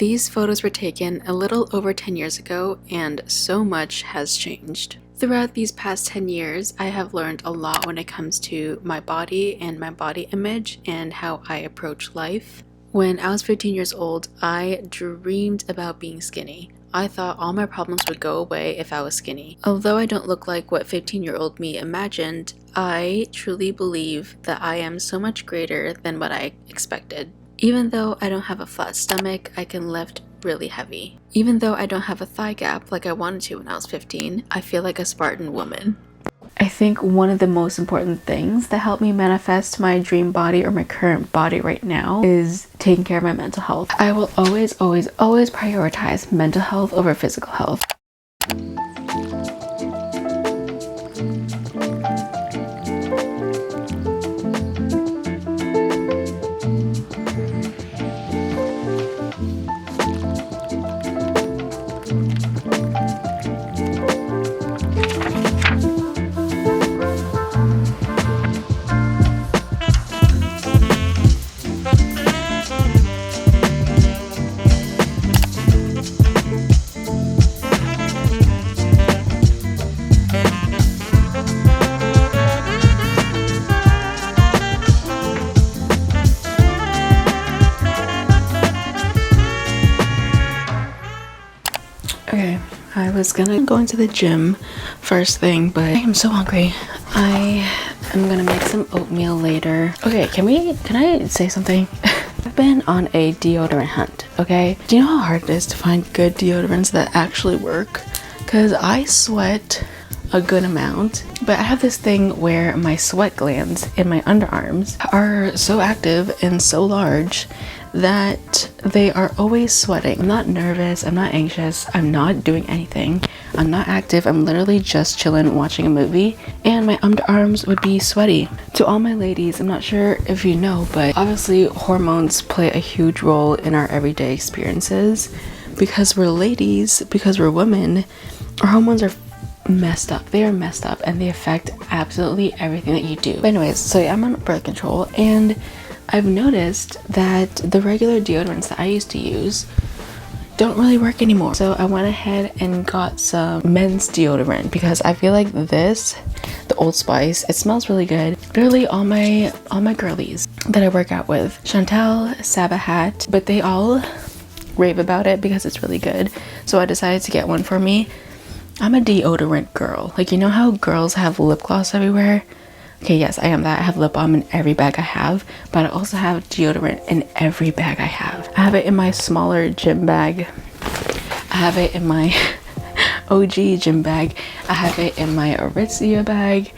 These photos were taken a little over 10 years ago, and so much has changed. Throughout these past 10 years, I have learned a lot when it comes to my body and my body image and how I approach life. When I was 15 years old, I dreamed about being skinny. I thought all my problems would go away if I was skinny. Although I don't look like what 15-year-old me imagined, I truly believe that I am so much greater than what I expected. Even though I don't have a flat stomach, I can lift really heavy. Even though I don't have a thigh gap like I wanted to when I was 15, I feel like a Spartan woman. I think one of the most important things that helped me manifest my dream body or my current body right now is taking care of my mental health. I will always prioritize mental health over physical health. Okay, I was gonna go into the gym first thing, but I am so hungry. I am gonna make some oatmeal later. Okay, can I say something? I've been on a deodorant hunt, okay? Do you know how hard it is to find good deodorants that actually work? Because I sweat a good amount, but I have this thing where my sweat glands in my underarms are so active and so large that they are always sweating. I'm not nervous, I'm not anxious, I'm not doing anything, I'm not active, I'm literally just chilling watching a movie, and my underarms would be sweaty. To all my ladies, I'm not sure if you know, but obviously hormones play a huge role in our everyday experiences. Because we're ladies, because we're women, our hormones are messed up. They are messed up and they affect absolutely everything that you do. But anyways, so yeah, I'm on birth control, and I've noticed that the regular deodorants that I used to use don't really work anymore. So I went ahead and got some men's deodorant because I feel like this, the Old Spice, it smells really good. Literally all my girlies that I work out with, Chantel, Sabahat, but they all rave about it because it's really good. So I decided to get one for me. I'm a deodorant girl. Like, you know how girls have lip gloss everywhere? Okay, yes, I am that. I have lip balm in every bag I have, but I also have deodorant in every bag I have. I have it in my smaller gym bag. I have it in my OG gym bag. I have it in my Aritzia bag.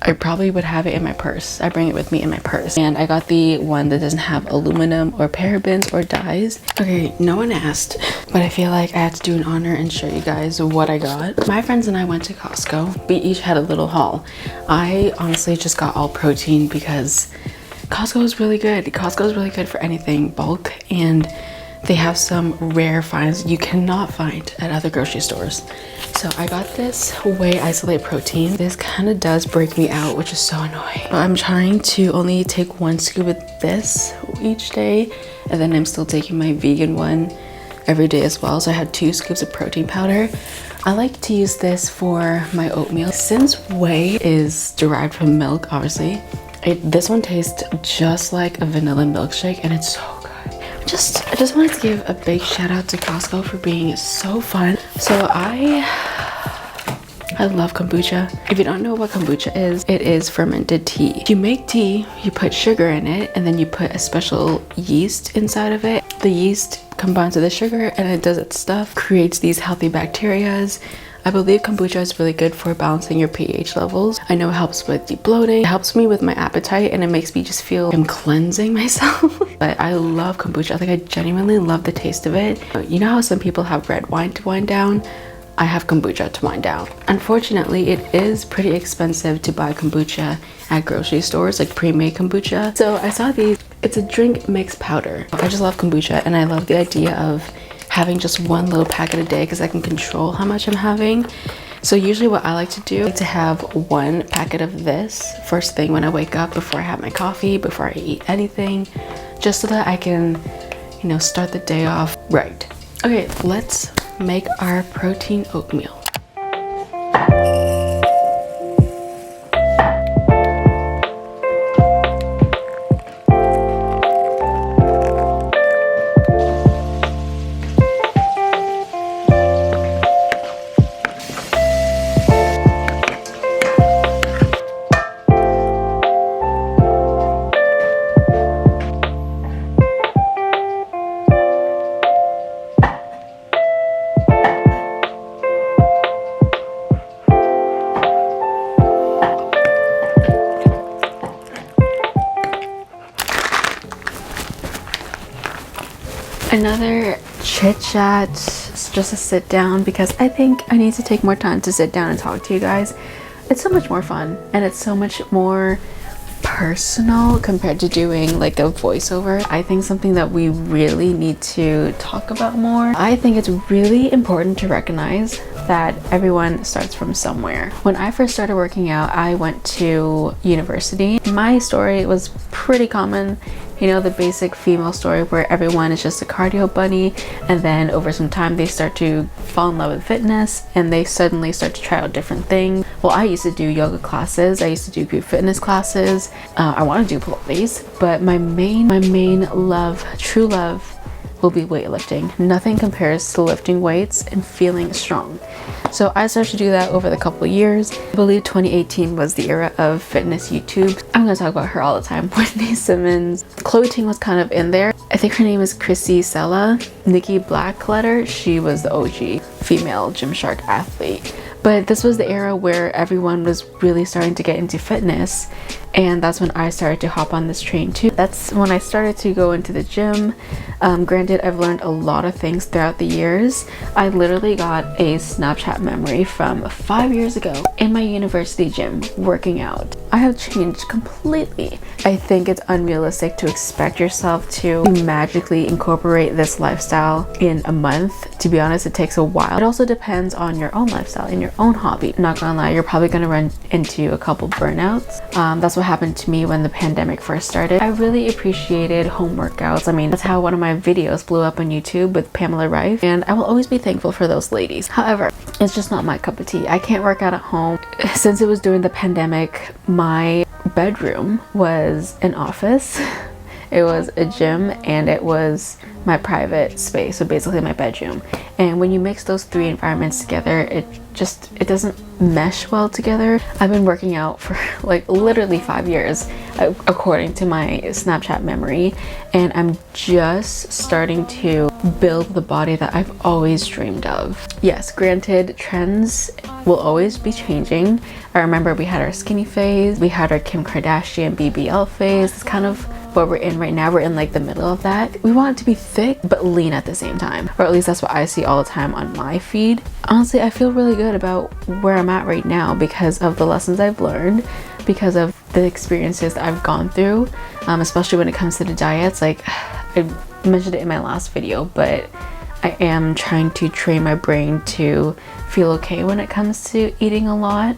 I probably would have it in my purse. I bring it with me in my purse. And I got the one that doesn't have aluminum or parabens or dyes. Okay, no one asked, but I feel like I had to do an honor and show you guys what I got. My friends and I went to Costco. We each had a little haul. I honestly just got all protein because Costco is really good. Costco is really good for anything bulk, and they have some rare finds you cannot find at other grocery stores. So I got this whey isolate protein. This kind of does break me out, which is so annoying. I'm trying to only take 1 scoop of this each day, and then I'm still taking my vegan one every day as well. So I had 2 scoops of protein powder. I like to use this for my oatmeal. Since whey is derived from milk, obviously, this one tastes just like a vanilla milkshake, and it's so good. I just wanted to give a big shout out to Costco for being so fun. So I love kombucha. If you don't know what kombucha is, it is fermented tea. If you make tea, you put sugar in it, and then you put a special yeast inside of it. The yeast combines with the sugar and it does its stuff, creates these healthy bacterias. I believe kombucha is really good for balancing your pH levels. I know it helps with de-bloating, it helps me with my appetite, and it makes me just feel I'm cleansing myself. But I love kombucha. Like, I genuinely love the taste of it. You know how some people have red wine to wind down? I have kombucha to wind down. Unfortunately, it is pretty expensive to buy kombucha at grocery stores, like pre-made kombucha. So I saw these. It's a drink mix powder. I just love kombucha, and I love the idea of having just one little packet a day because I can control how much I'm having. So usually what I like to do is to have 1 packet of this first thing when I wake up, before I have my coffee, before I eat anything, just so that I can, you know, start the day off right. Okay, let's make our protein oatmeal. Another chit chat, just a sit down, because I think I need to take more time to sit down and talk to you guys. It's so much more fun and it's so much more personal compared to doing like a voiceover. I think something that we really need to talk about more. I think it's really important to recognize that everyone starts from somewhere. When I first started working out, I went to university. My story was pretty common. You know, the basic female story where everyone is just a cardio bunny, and then over some time they start to fall in love with fitness and they suddenly start to try out different things. Well, I used to do yoga classes, I used to do group fitness classes, I want to do Pilates, but my main love, true love, will be weightlifting. Nothing compares to lifting weights and feeling strong. So I started to do that over the couple of years. I believe 2018 was the era of fitness YouTube. I'm gonna talk about her all the time. Whitney Simmons. Chloe Ting was kind of in there. I think her name is Chrissy Sella. Nikki Blackletter, she was the OG female Gymshark athlete. But this was the era where everyone was really starting to get into fitness, and that's when I started to hop on this train too. That's when I started to go into the gym. Granted, I've learned a lot of things throughout the years. I literally got a Snapchat memory from 5 years ago in my university gym working out. I have changed completely. I think it's unrealistic to expect yourself to magically incorporate this lifestyle in a month. To be honest, it takes a while. It also depends on your own lifestyle and your own hobby. Not gonna lie, you're probably gonna run into a couple burnouts. That's what happened to me when the pandemic first started. I really appreciated home workouts. I mean, that's how one of my videos blew up on YouTube with Pamela Rife, and I will always be thankful for those ladies. However, it's just not my cup of tea. I can't work out at home. Since it was during the pandemic, my bedroom was an office, it was a gym, and it was my private space, so basically my bedroom. And when you mix those three environments together, it doesn't mesh well together. I've been working out for like literally 5 years according to my Snapchat memory, and I'm just starting to build the body that I've always dreamed of. Yes, granted, trends will always be changing. I remember we had our skinny phase, we had our Kim Kardashian BBL phase. It's kind of what we're in right now. We're in like the middle of that. We want it to be thick but lean at the same time, or at least that's what I see all the time on my feed. Honestly, I feel really good about where I'm at right now because of the lessons I've learned, because of the experiences that I've gone through, especially when it comes to the diets. Like I mentioned it in my last video, but I am trying to train my brain to feel okay when it comes to eating a lot,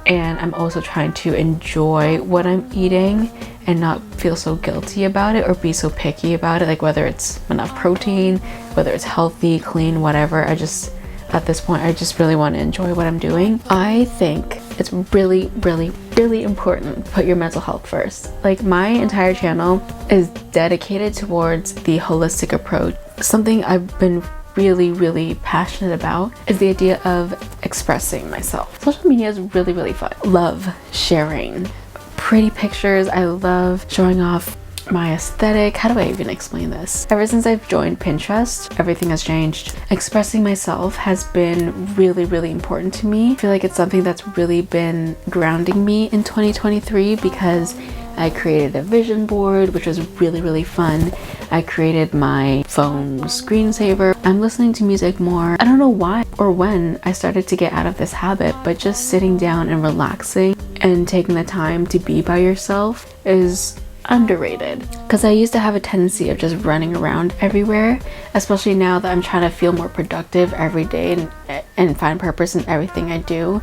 and I'm also trying to enjoy what I'm eating and not feel so guilty about it or be so picky about it, like whether it's enough protein, whether it's healthy, clean, whatever. At this point, I just really want to enjoy what I'm doing. I think it's really important to put your mental health first. Like my entire channel is dedicated towards the holistic approach. Something I've been really passionate about is the idea of expressing myself. Social media is really fun. Love sharing pretty pictures. I love showing off my aesthetic. How do I even explain this? Ever since I've joined Pinterest, everything has changed. Expressing myself has been really important to me. I feel like it's something that's really been grounding me in 2023 because I created a vision board, which was really fun. I created my phone screensaver. I'm listening to music more. I don't know why or when I started to get out of this habit, but just sitting down and relaxing and taking the time to be by yourself is underrated, because I used to have a tendency of just running around everywhere, especially now that I'm trying to feel more productive every day and find purpose in everything I do.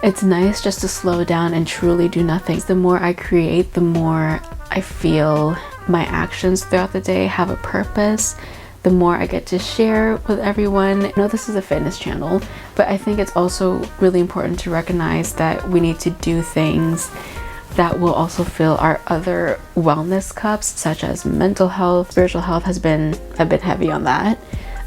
It's nice just to slow down and truly do nothing. The more I create, the more I feel my actions throughout the day have a purpose, the more I get to share with everyone. I know this is a fitness channel, but I think it's also really important to recognize that we need to do things that will also fill our other wellness cups, such as mental health. Spiritual health has been a bit heavy on that.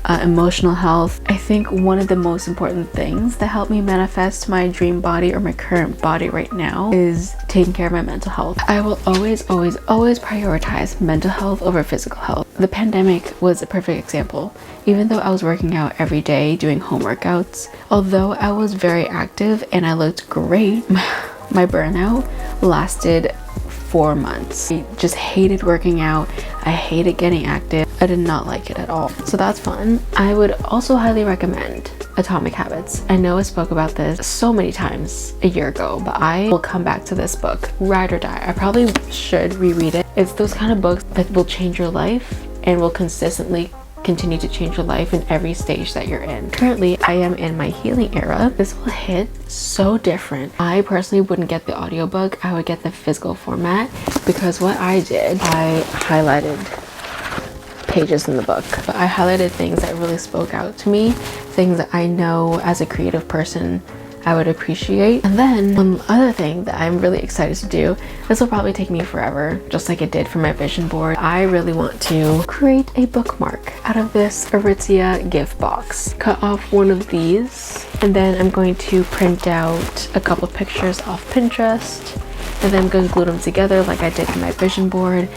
Emotional health. I think one of the most important things that help me manifest my dream body or my current body right now is taking care of my mental health. I will always prioritize mental health over physical health. The pandemic was a perfect example. Even though I was working out every day, doing home workouts, although I was very active and I looked great, my burnout lasted 4 months. I just hated working out. I hated getting active. I did not like it at all. So that's fun. I would also highly recommend Atomic Habits. I know I spoke about this so many times a year ago, but I will come back to this book, ride or die. I probably should reread it. It's those kind of books that will change your life and will consistently continue to change your life in every stage that you're in. Currently, I am in my healing era. This will hit so different. I personally wouldn't get the audiobook. I would get the physical format, because what I did, I highlighted pages in the book, but I highlighted things that really spoke out to me, things that I know as a creative person I would appreciate. And then one other thing that I'm really excited to do, this will probably take me forever, just like it did for my vision board. I really want to create a bookmark out of this Aritzia gift box. Cut off one of these, and then I'm going to print out a couple pictures off Pinterest, and then I'm going to glue them together like I did in my vision board.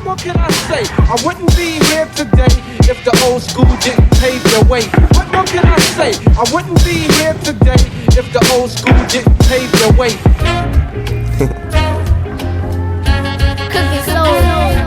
What can I say? I wouldn't be here today if the old school didn't pave the way. What more can I say? I wouldn't be here today if the old school didn't pave the way.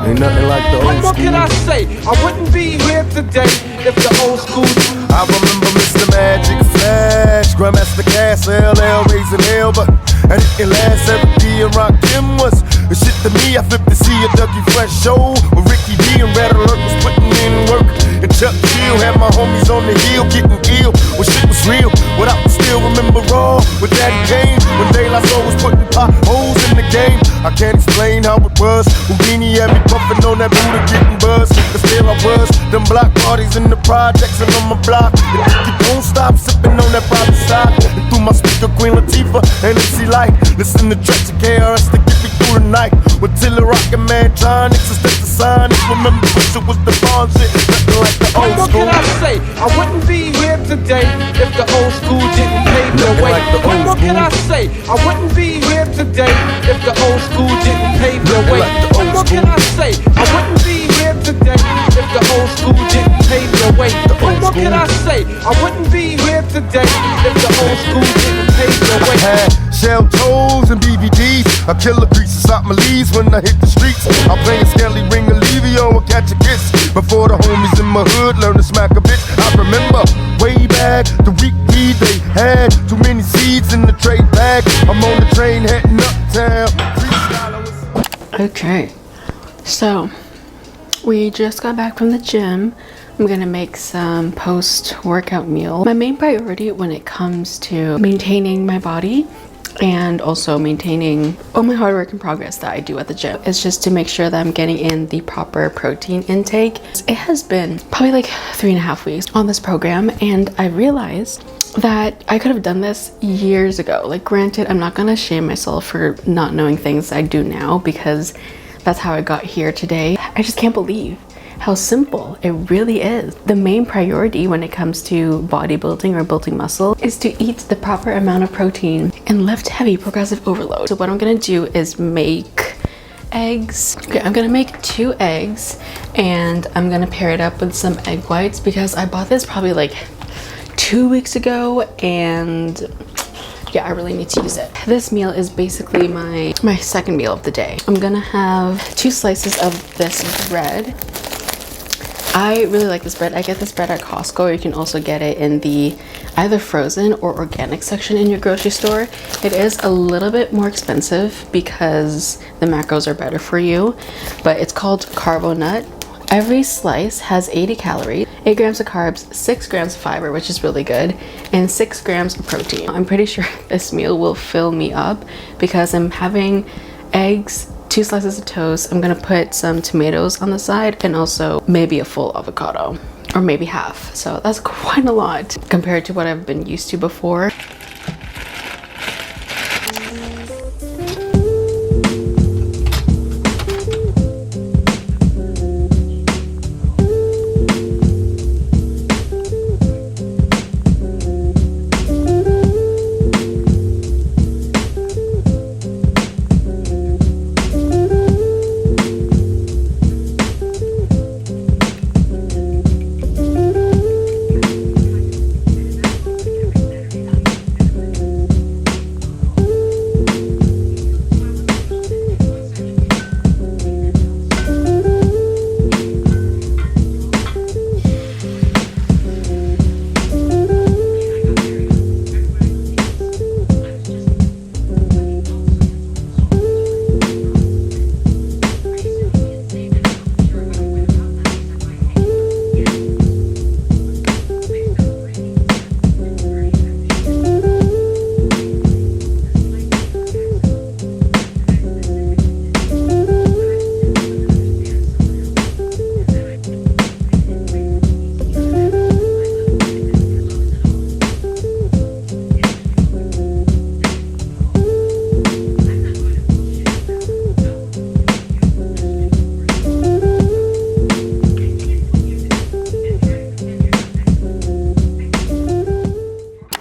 Ain't nothing like the old What more school. can I say? I wouldn't be here today if the old school. I remember Mr. Magic Flash, Grandmaster Cass, LL raising hell, but and it can last every day and rock him was the shit to me. I flipped to see a Dougie Fresh show with Ricky D and Red Alert was putting in work. And Chuck Chill had my homies on the hill getting ill when shit was real. What I can still remember raw with Daddy Kane when De La Soul was putting potholes in the game. I can't explain how it was. Houdini had me puffing on that Buddha getting buzzed. But still I was. Them block parties in the projects and on my block. And you won't stop sipping on that private side. And through my speaker, Queen Latifah and MC Light. Listen to tracks of KRS to get me through the night. With Tiller Rockin' Mantronics instead of Sonics. Remember Pusha was the bomb shit. Nothing like the old what school. What can I say? I wouldn't be here today if the old school didn't pave the way. Like the What can I say? I wouldn't be here today if the old school didn't pave the way. What can I say? I wouldn't be here today if the old school didn't pave the way. What can I say? I wouldn't be here today if the old school didn't pave the way. I had shell toes and BVDs. I kill the greases out my leaves when I hit the streets. I'm playing Skelly Ring Olivio and catch a kiss. Before the homies in my hood learn to smack a bitch. I remember way back the week they had too many seeds in the trade bag. I'm on the train heading uptown. Okay, so we just got back from the gym. I'm gonna make some post-workout meal. My main priority when it comes to maintaining my body and also maintaining all my hard work and progress that I do at the gym is just to make sure that I'm getting in the proper protein intake. It has been probably like 3.5 weeks on this program, and I realized that I could have done this years ago. Like, granted, I'm not gonna shame myself for not knowing things I do now, because that's how I got here today. I just can't believe how simple it really is. The main priority when it comes to bodybuilding or building muscle is to eat the proper amount of protein and lift heavy progressive overload. So what I'm gonna do is make eggs. Okay, I'm gonna make 2 eggs, and I'm gonna pair it up with some egg whites because I bought this probably like 2 weeks ago, and yeah, I really need to use it. This meal is basically my second meal of the day. I'm gonna have 2 slices of this bread. I really like this bread. I get this bread at Costco. You can also get it in the either frozen or organic section in your grocery store. It is a little bit more expensive because the macros are better for you, but it's called Carbo Nut. Every slice has 80 calories, 8 grams of carbs, 6 grams of fiber, which is really good, and 6 grams of protein. I'm pretty sure this meal will fill me up because I'm having eggs 2 slices of toast. I'm gonna put some tomatoes on the side and also maybe a full avocado or maybe half. So that's quite a lot compared to what I've been used to before.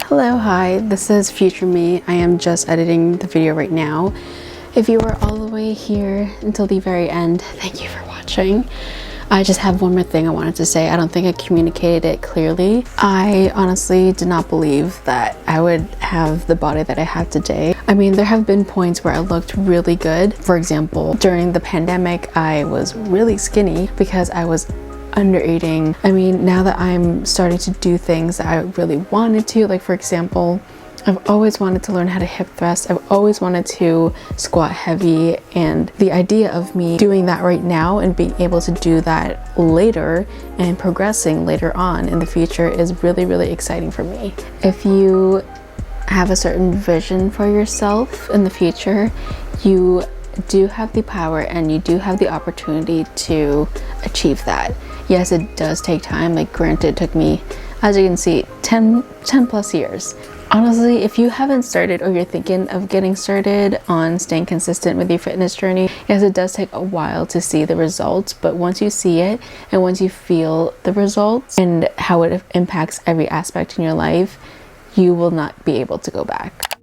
Hello, hi, this is future me. I am just editing the video right now. If you were all the way here until the very end, thank you for watching. I just have one more thing I wanted to say. I don't think I communicated it clearly. I honestly did not believe that I would have the body that I have today. I mean, there have been points where I looked really good. For example, during the pandemic, I was really skinny because I was under eating. I mean, now that I'm starting to do things that I really wanted to, like for example, I've always wanted to learn how to hip thrust. I've always wanted to squat heavy, and the idea of me doing that right now and being able to do that later and progressing later on in the future is really, really exciting for me. If you have a certain vision for yourself in the future, you do have the power and you do have the opportunity to achieve that. Yes, it does take time. Like granted, it took me, as you can see, 10 plus years. Honestly, if you haven't started or you're thinking of getting started on staying consistent with your fitness journey, yes, it does take a while to see the results, but once you see it and once you feel the results and how it impacts every aspect in your life, you will not be able to go back.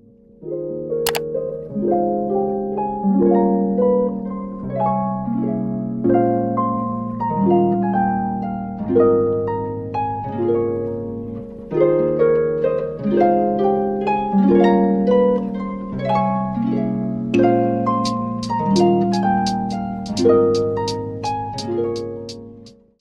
Thank you.